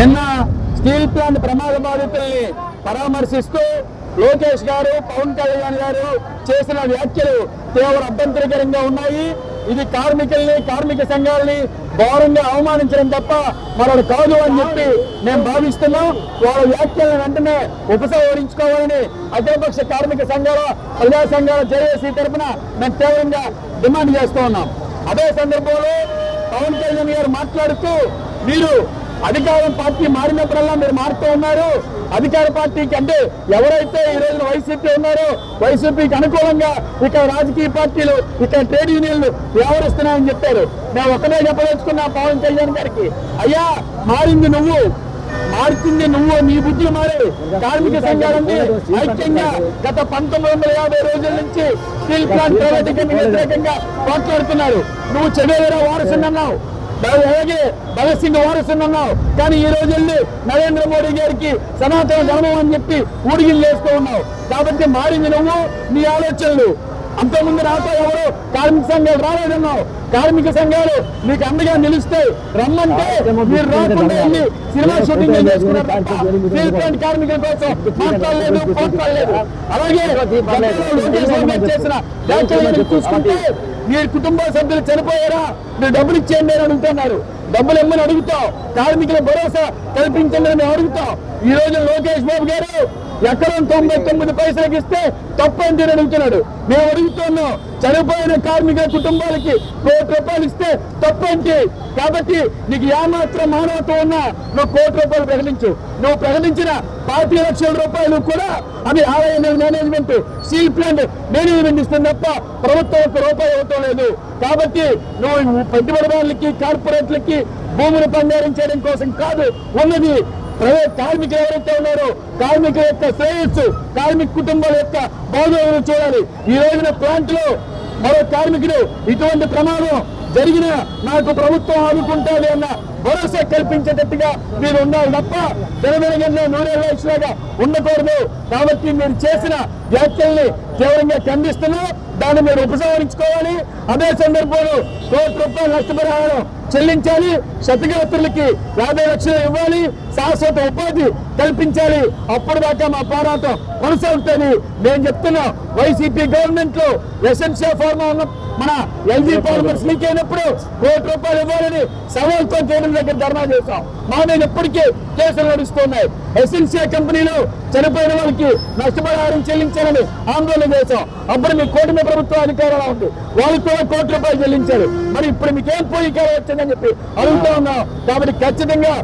నిన్న steel plant ప్రమాద బాధితుల్ని పరామర్శిస్తూ లోకేష్ గారు, పవన్ కళ్యాణ్ గారు చేసిన వ్యాఖ్యలు తీవ్ర అభ్యంతరకరంగా ఉన్నాయి. ఇది కార్మికుల్ని, కార్మిక సంఘాలని ఘోరంగా అవమానించడం తప్ప మరొకటి కాదు అని చెప్పి మేము భావిస్తున్నాం. వాళ్ళ వ్యాఖ్యలను వెంటనే ఉపసంహరించుకోవాలని అఖిలపక్ష కార్మిక సంఘాల, ప్రజా సంఘాల జేఏసీ తరఫున మేము తీవ్రంగా డిమాండ్ చేస్తూ ఉన్నాం. అదే సందర్భంలో పవన్ కళ్యాణ్ గారు మాట్లాడుతూ, మీరు అధికారం పార్టీ మారినప్పుడల్లా మీరు మారుతూ ఉన్నారు. అధికార పార్టీకి అంటే ఎవరైతే ఈ రోజున వైసీపీ ఉన్నారో వైసీపీకి అనుకూలంగా ఇక్కడ రాజకీయ పార్టీలు, ఇక్కడ ట్రేడ్ యూనియన్లు వ్యవహరిస్తున్నాయని చెప్పారు. మేము ఒకటే చెప్పదలుచుకున్నా పవన్ కళ్యాణ్ గారికి, అయ్యా మార్చింది నువ్వు, నీ బుద్ధులు మారారు. కార్మిక సంఘాలన్నీ ఐక్యంగా గత 1950 రోజుల నుంచి స్టీల్ ప్లాంట్ ప్రైవేటీకరణకు వ్యతిరేకంగా పోట్లాడుతున్నారు. నువ్వు చెవేరా వారసున్నావు, అలాగే భగత్ సింగ్ వారసున్నావు. కానీ ఈ రోజు వెళ్ళి నరేంద్ర మోడీ గారికి సనాతన ధర్మం అని చెప్పి ఊడిగిలు చేస్తూ ఉన్నావు. కాబట్టి మారింది నువ్వు, నీ ఆలోచనలు. అంతకుముందు నాతో ఎవరు కార్మిక సంఘాలు రాలేదన్నావు. కార్మిక సంఘాలు మీకు అండగా నిలుస్తాయి, రమ్మంటే మీరు రాకుండా వెళ్ళి సినిమా షూటింగ్ చేసుకున్నారు. స్టీల్ ప్లాంట్ కార్మికుల కోసం మాట్లాడలేదు, పోట్లాడలేదు. అలాగే చేసిన వ్యాఖ్యలు చూసుకుంటే, మీరు కుటుంబ సభ్యులు చనిపోయారా, మీరు డబ్బులు ఇచ్చేయండి అని అడుగుతున్నారు. డబ్బులు ఇమ్మని అడుగుతాం, కార్మికుల భరోసా కల్పించండి అని అడుగుతాం. ఈ రోజు లోకేష్ బాబు గారు ఎకరం 99 పైసలకు ఇస్తే తప్పని అడుగుతున్నాడు. మేము అడుగుతున్నాం, చనిపోయిన కార్మికుల కుటుంబాలకి ₹1 ఇస్తే తప్పేంటి? కాబట్టి నీకు ఏమాత్రం మానవత్వం ఉన్నా నువ్వు ₹1 ప్రకటించు. నువ్వు ప్రకటించిన 25 లక్షల కూడా అది ఆలయ మేనేజ్మెంట్, స్టీల్ ప్లాంట్ మేనేజ్మెంట్ ఇస్తుంది తప్ప ప్రభుత్వం ₹1 ఇవ్వటం లేదు. కాబట్టి నువ్వు పెట్టుబడిదారులకి, కార్పొరేట్లకి భూములు పందారం చేయడం కోసం కాదు ఉన్నది. ప్రైవేట్ కార్మికులు ఎవరైతే ఉన్నారో కార్మికుల యొక్క శ్రేయస్సు, కార్మిక కుటుంబాల యొక్క బాగోగులు చూడాలి. ఈ రోజున ప్లాంట్ లో మరో కార్మికుడు ఇటువంటి ప్రమాదం జరిగిన నాకు ప్రభుత్వం ఆదుకుంటుంది అన్న భరోసా కల్పించేటట్టుగా మీరు ఉండాలి తప్ప తెలంగాణ 120 ఉండకూడదు. కాబట్టి మీరు చేసిన వ్యాఖ్యల్ని తీవ్రంగా ఖండిస్తున్నా, దాన్ని మీరు ఉపసంహరించుకోవాలి. అదే సందర్భంలో ₹1 నష్టపరిహారం చెల్లించాలి, క్షతగాత్రులకి 50 లక్షలు ఇవ్వాలి, శాశ్వత ఉపాధి కల్పించాలి. అప్పుడు దాకా మా పోరాటం కొనసాగుతుంది. నేను చెప్తున్నా, వైసీపీ గవర్నమెంట్ లో ఎసెన్షియల్ ఫార్మా మన ఎల్జీ ఫార్మర్స్ లీక్ అయినప్పుడు ₹1 ఇవ్వాలని సవాల్తో కేంద్రం దగ్గర ధర్నా చేశాం. మా మీద ఇప్పటికే కేసులు నడుస్తున్నాయి. ఎసెన్షియల్ కంపెనీలో చనిపోయిన వాళ్ళకి నష్టపరిహారం చెల్లించాలని ఆందోళన చేశాం. అప్పుడు మీ కూటమి ప్రభుత్వం అధికారంలో ఉంది, వాళ్ళు కూడా ₹1 చెల్లించారు. మరి ఇప్పుడు మీకేం పోయి వచ్చిందని చెప్పి అడుగుతా ఉన్నాం. కాబట్టి ఖచ్చితంగా